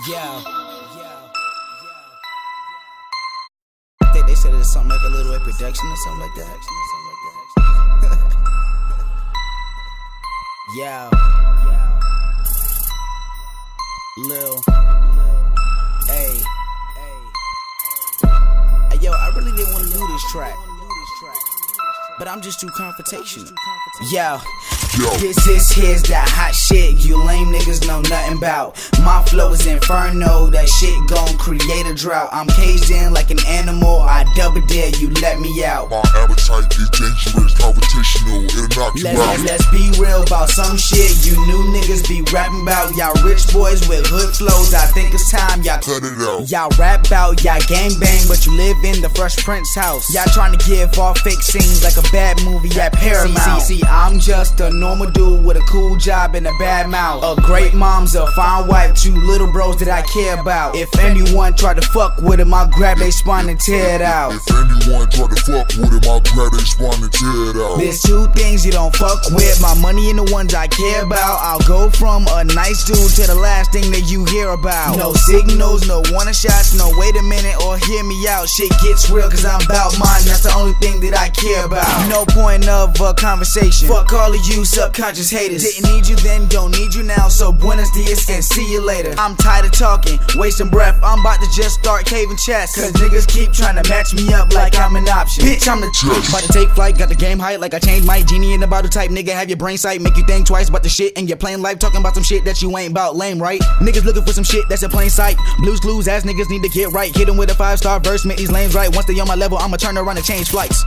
Yeah. I think they said it's something like a Lil Wayne production or something like that. Yeah. Lil. Hey. Hey, yo, I really didn't want to do this track, but I'm just too confrontational. Yeah. Here's that hot shit you lame niggas know nothing about. My flow is inferno, that shit gon' create a drought. I'm caged in like an animal, I double dare you let me out. My appetite is dangerous, confrontational, it'll knock you out. Let's be real about some shit you new niggas be rapping about. Y'all rich boys with hood flows, I think it's time y'all cut it out. Y'all rap about, y'all gang bang, but you live in the Fresh Prince house. Y'all trying to give off fake scenes like a bad movie at Paramount. See, I'm just a normal dude with a cool job and a bad mouth. A great mom's a fine wife, two little bros that I care about. If anyone try to fuck with him, I'll grab their spine and tear it out. If anyone try to fuck with him, I'll grab their spine and tear it out. There's two things you don't fuck with, my money and the ones I care about. I'll go from a nice dude to the last thing that you hear about. No signals, no warning shots, no wait a minute or hear me out. Shit gets real cause I'm about mine, that's the only thing that I care about. No point of a conversation, fuck all of you subconscious haters. Didn't need you then, don't need you now, so buenos dias and see you later. I'm tired of talking, wasting breath, I'm about to just start caving chests, cause niggas keep trying to match me up like I'm an option. Bitch, I'm the truth. About to take flight, got the game hype like I changed my genie in the bottle type. Nigga, have your brain sight, make you think twice about the shit and you're playing life, talking about some shit that you ain't about. Lame, right? Niggas looking for some shit that's in plain sight. Blues clues, ass niggas need to get right. Hit them with a 5-star verse, make these lames right. Once they on my level, I'ma turn around and change flights.